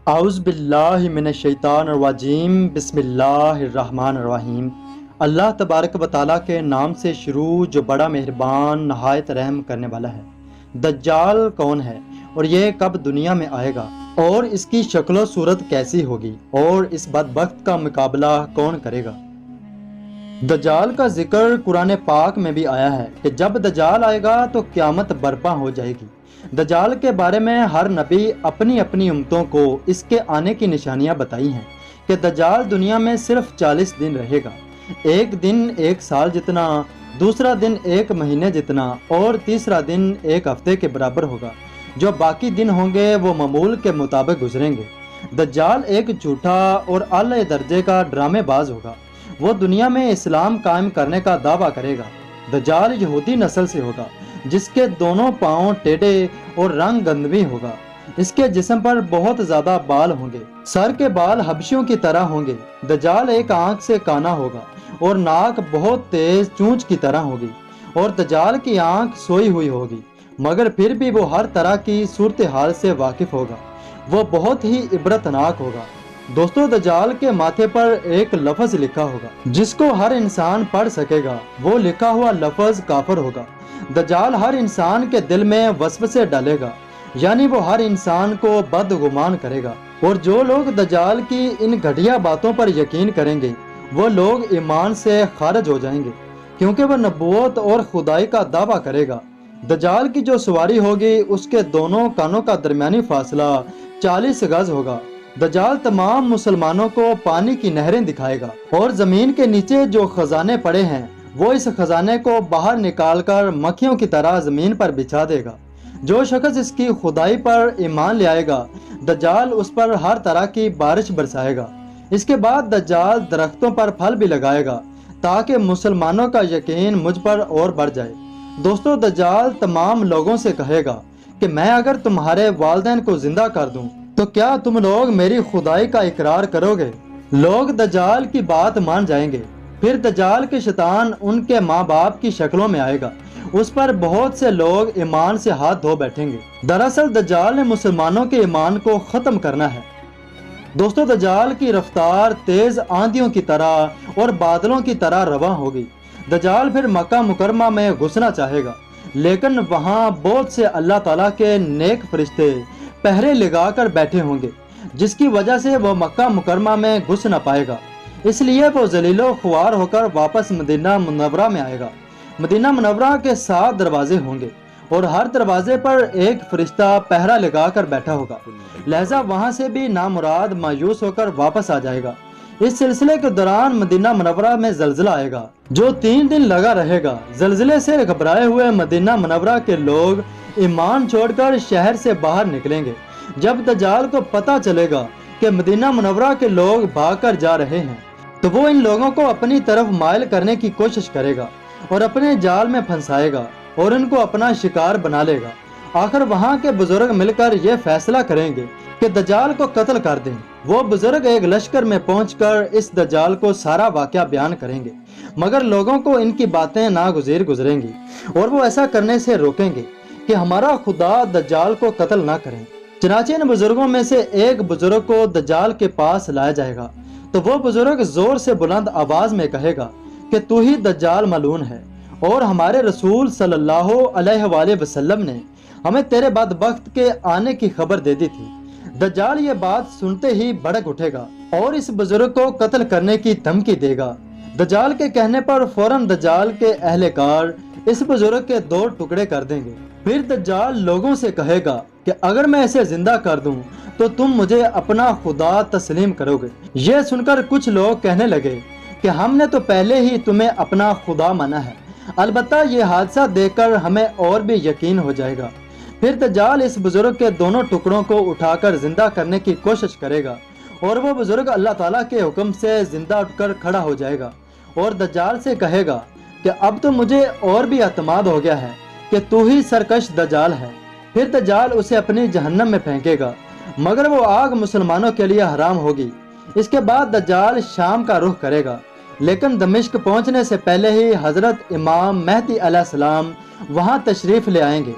اعوذ باللہ من الشیطان الرجیم، بسم اللہ الرحمن الرحیم۔ اللہ تبارک و تعالیٰ کے نام سے شروع جو بڑا مہربان نہایت رحم کرنے والا ہے۔ دجال کون ہے اور یہ کب دنیا میں آئے گا اور اس کی شکل و صورت کیسی ہوگی اور اس بدبخت کا مقابلہ کون کرے گا؟ دجال کا ذکر قرآن پاک میں بھی آیا ہے کہ جب دجال آئے گا تو قیامت برپا ہو جائے گی۔ دجال کے بارے میں ہر نبی اپنی اپنی امتوں کو اس کے آنے کی نشانیاں بتائی ہیں کہ دجال دنیا میں صرف 40 دن رہے گا، ایک دن ایک سال جتنا، دوسرا دن ایک مہینے جتنا اور تیسرا دن ایک ہفتے کے برابر ہوگا۔ جو باقی دن ہوں گے وہ معمول کے مطابق گزریں گے۔ دجال ایک جھوٹا اور اعلی درجے کا ڈرامے باز ہوگا۔ وہ دنیا میں اسلام قائم کرنے کا دعویٰ کرے گا۔ دجال یہودی نسل سے ہوگا جس کے دونوں پاؤں ٹیڑھے اور رنگ گندمی ہوگا۔ اس کے جسم پر بہت زیادہ بال ہوں گے، سر کے بال حبشیوں کی طرح ہوں گے۔ دجال ایک آنکھ سے کانا ہوگا اور ناک بہت تیز چونچ کی طرح ہوگی، اور دجال کی آنکھ سوئی ہوئی ہوگی، مگر پھر بھی وہ ہر طرح کی صورتحال سے واقف ہوگا۔ وہ بہت ہی عبرتناک ہوگا۔ دوستو، دجال کے ماتھے پر ایک لفظ لکھا ہوگا جس کو ہر انسان پڑھ سکے گا۔ وہ لکھا ہوا لفظ کافر ہوگا۔ دجال ہر انسان کے دل میں وسوسے ڈالے گا، یعنی وہ ہر انسان کو بدگمان کرے گا، اور جو لوگ دجال کی ان گھٹیا باتوں پر یقین کریں گے وہ لوگ ایمان سے خارج ہو جائیں گے، کیونکہ وہ نبوت اور خدائی کا دعویٰ کرے گا۔ دجال کی جو سواری ہوگی اس کے دونوں کانوں کا درمیانی فاصلہ 40 گز ہوگا۔ دجال تمام مسلمانوں کو پانی کی نہریں دکھائے گا، اور زمین کے نیچے جو خزانے پڑے ہیں وہ اس خزانے کو باہر نکال کر مکھیوں کی طرح زمین پر بچھا دے گا۔ جو شخص اس کی خدائی پر ایمان لے آئے گا دجال اس پر ہر طرح کی بارش برسائے گا۔ اس کے بعد دجال درختوں پر پھل بھی لگائے گا تاکہ مسلمانوں کا یقین مجھ پر اور بڑھ جائے۔ دوستو، دجال تمام لوگوں سے کہے گا کہ میں اگر تمہارے والدین کو زندہ کر دوں تو کیا تم لوگ میری خدائی کا اقرار کرو گے؟ لوگ دجال کی بات مان جائیں گے۔ پھر دجال کے شیطان ان کے ماں باپ کی شکلوں میں آئے گا۔ اس پر بہت سے لوگ ایمان سے ہاتھ دھو بیٹھیں گے۔ دراصل دجال نے مسلمانوں کے ایمان کو ختم کرنا ہے۔ دوستو، دجال کی رفتار تیز آندھیوں کی طرح اور بادلوں کی طرح رواں ہوگی۔ دجال پھر مکہ مکرمہ میں گھسنا چاہے گا، لیکن وہاں بہت سے اللہ تعالیٰ کے نیک فرشتے پہرے لگا کر بیٹھے ہوں گے، جس کی وجہ سے وہ مکہ مکرمہ میں گھس نہ پائے گا۔ اس لیے وہ ذلیل و خوار ہو کر واپس مدینہ منورہ میں آئے گا۔ مدینہ منورہ کے 7 دروازے ہوں گے اور ہر دروازے پر ایک فرشتہ پہرا لگا کر بیٹھا ہوگا، لہذا وہاں سے بھی نامراد مایوس ہو کر واپس آ جائے گا۔ اس سلسلے کے دوران مدینہ منورہ میں زلزلہ آئے گا جو 3 دن لگا رہے گا۔ زلزلے سے گھبرائے ہوئے مدینہ منورہ کے لوگ ایمان چھوڑ کر شہر سے باہر نکلیں گے۔ جب دجال کو پتہ چلے گا کہ مدینہ منورہ کے لوگ بھاگ کر جا رہے ہیں تو وہ ان لوگوں کو اپنی طرف مائل کرنے کی کوشش کرے گا اور اپنے جال میں پھنسائے گا اور ان کو اپنا شکار بنا لے گا۔ آخر وہاں کے بزرگ مل کر یہ فیصلہ کریں گے کہ دجال کو قتل کر دیں۔ وہ بزرگ ایک لشکر میں پہنچ کر اس دجال کو سارا واقعہ بیان کریں گے، مگر لوگوں کو ان کی باتیں ناگزیر گزریں گی اور وہ ایسا کرنے سے روکیں گے کہ ہمارا خدا دجال کو قتل نہ کریں۔ چنانچہ ان بزرگوں میں سے ایک بزرگ کو دجال کے پاس لایا جائے گا تو وہ بزرگ زور سے بلند آواز میں کہے گا کہ تو ہی دجال ملعون ہے، اور ہمارے رسول صلی اللہ علیہ وآلہ وسلم نے ہمیں تیرے بدبخت کے آنے کی خبر دے دی تھی۔ دجال یہ بات سنتے ہی بھڑک اٹھے گا اور اس بزرگ کو قتل کرنے کی دھمکی دے گا۔ دجال کے کہنے پر فوراً دجال کے اہلکار اس بزرگ کے 2 ٹکڑے کر دیں گے۔ پھر دجال لوگوں سے کہے گا کہ اگر میں اسے زندہ کر دوں تو تم مجھے اپنا خدا تسلیم کرو گے۔ یہ سن کر کچھ لوگ کہنے لگے کہ ہم نے تو پہلے ہی تمہیں اپنا خدا مانا ہے، البتہ یہ حادثہ دیکھ کر ہمیں اور بھی یقین ہو جائے گا۔ پھر دجال اس بزرگ کے دونوں ٹکڑوں کو اٹھا کر زندہ کرنے کی کوشش کرے گا، اور وہ بزرگ اللہ تعالیٰ کے حکم سے زندہ اٹھ کر کھڑا ہو جائے گا اور دجال سے کہے گا کہ اب تو مجھے اور بھی اعتماد ہو گیا ہے کہ تو ہی سرکش دجال ہے۔ پھر دجال اسے اپنی جہنم میں پھینکے گا، مگر وہ آگ مسلمانوں کے لیے حرام ہوگی۔ اس کے بعد دجال شام کا رخ کرے گا، لیکن دمشق پہنچنے سے پہلے ہی حضرت امام مہدی علیہ السلام وہاں تشریف لے آئیں گے۔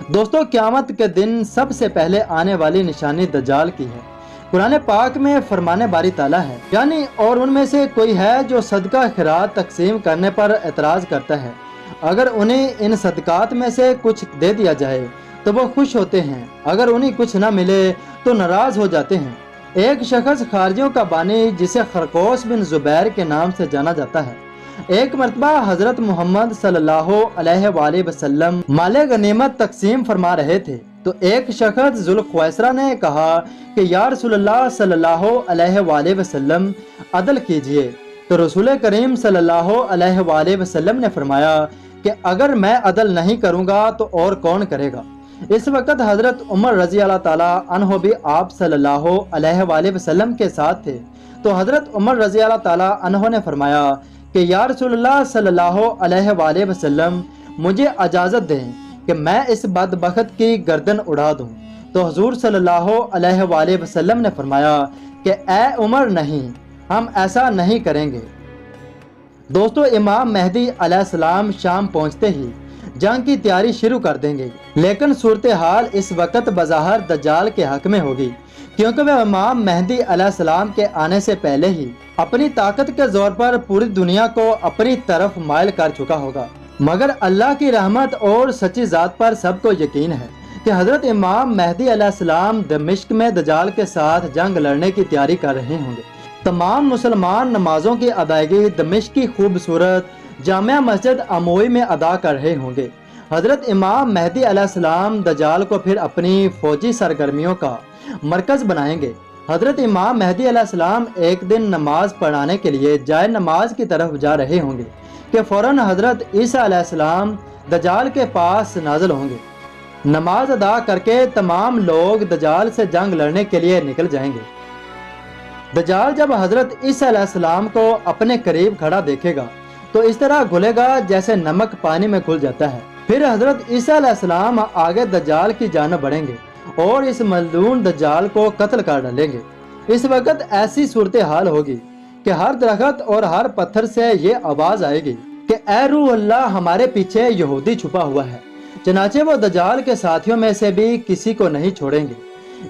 دوستو، قیامت کے دن سب سے پہلے آنے والی نشانی دجال کی ہے۔ قرآن پاک میں فرمانے باری تعالیٰ ہے، یعنی اور ان میں سے کوئی ہے جو صدقہ خیرات تقسیم کرنے پر اعتراض کرتا ہے، اگر انہیں ان صدقات میں سے کچھ دے دیا جائے تو وہ خوش ہوتے ہیں، اگر انہیں کچھ نہ ملے تو ناراض ہو جاتے ہیں۔ ایک شخص خارجیوں کا بانی جسے خرقوس بن زبیر کے نام سے جانا جاتا ہے، ایک مرتبہ حضرت محمد صلی اللہ علیہ وآلہ وسلم مال غنیمت تقسیم فرما رہے تھے تو ایک شخص ذوالخویسرہ نے کہا کہ یا رسول اللہ صلی اللہ علیہ وآلہ وسلم عدل کیجئے، تو رسول کریم صلی اللہ علیہ وآلہ وسلم نے فرمایا کہ اگر میں عدل نہیں کروں گا تو اور کون کرے گا۔ اس وقت حضرت عمر رضی اللہ تعالیٰ عنہ بھی آپ صلی اللہ علیہ وآلہ وسلم کے ساتھ تھے، تو حضرت عمر رضی اللہ تعالیٰ عنہ نے فرمایا کہ یا رسول اللہ صلی اللہ علیہ وآلہ وسلم مجھے اجازت دیں کہ میں اس بدبخت کی گردن اڑا دوں، تو حضور صلی اللہ علیہ وآلہ وسلم نے فرمایا کہ اے عمر نہیں، ہم ایسا نہیں کریں گے۔ دوستو، امام مہدی علیہ السلام شام پہنچتے ہی جنگ کی تیاری شروع کر دیں گے، لیکن صورتحال اس وقت بظاہر دجال کے حق میں ہوگی، کیونکہ وہ امام مہدی علیہ السلام کے آنے سے پہلے ہی اپنی طاقت کے زور پر پوری دنیا کو اپنی طرف مائل کر چکا ہوگا۔ مگر اللہ کی رحمت اور سچی ذات پر سب کو یقین ہے کہ حضرت امام مہدی علیہ السلام دمشق میں دجال کے ساتھ جنگ لڑنے کی تیاری کر رہے ہوں گے۔ تمام مسلمان نمازوں کی ادائیگی دمشق کی خوبصورت جامع مسجد اموئی میں ادا کر رہے ہوں گے۔ حضرت امام مہدی علیہ السلام دجال کو پھر اپنی فوجی سرگرمیوں کا مرکز بنائیں گے۔ حضرت امام مہدی علیہ السلام ایک دن نماز پڑھانے کے لیے جائے نماز کی طرف جا رہے ہوں گے کہ فوراً حضرت عیسیٰ علیہ السلام دجال کے پاس نازل ہوں گے۔ نماز ادا کر کے تمام لوگ دجال سے جنگ لڑنے کے لیے نکل جائیں گے۔ دجال جب حضرت عیسیٰ علیہ السلام کو اپنے قریب کھڑا دیکھے گا تو اس طرح گھلے گا جیسے نمک پانی میں گھل جاتا ہے۔ پھر حضرت عیسیٰ علیہ السلام آگے دجال کی جانب بڑھیں گے اور اس ملعون دجال کو قتل کر ڈالیں گے۔ اس وقت ایسی صورتحال ہوگی کہ ہر درخت اور ہر پتھر سے یہ آواز آئے گی کہ اے روح اللہ، ہمارے پیچھے یہودی چھپا ہوا ہے۔ چنانچہ وہ دجال کے ساتھیوں میں سے بھی کسی کو نہیں چھوڑیں گے۔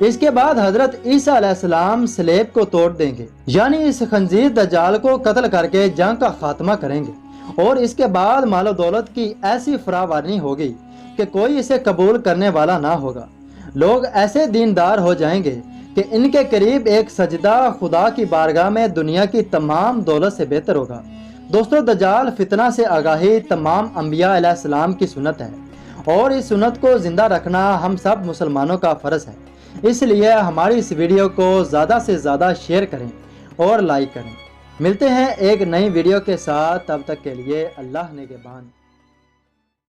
اس کے بعد حضرت عیسیٰ علیہ السلام سلیب کو توڑ دیں گے، یعنی اس خنزیر دجال کو قتل کر کے جنگ کا خاتمہ کریں گے، اور اس کے بعد مال و دولت کی ایسی فراوانی ہوگی کہ کوئی اسے قبول کرنے والا نہ ہوگا۔ لوگ ایسے دیندار ہو جائیں گے کہ ان کے قریب ایک سجدہ خدا کی بارگاہ میں دنیا کی تمام دولت سے بہتر ہوگا۔ دوستو، دجال فتنہ سے آگاہی تمام انبیاء علیہ السلام کی سنت ہے، اور اس سنت کو زندہ رکھنا ہم سب مسلمانوں کا فرض ہے۔ اس لیے ہماری اس ویڈیو کو زیادہ سے زیادہ شیئر کریں اور لائک کریں۔ ملتے ہیں ایک نئی ویڈیو کے ساتھ، تب تک کے لیے اللہ نگہبان۔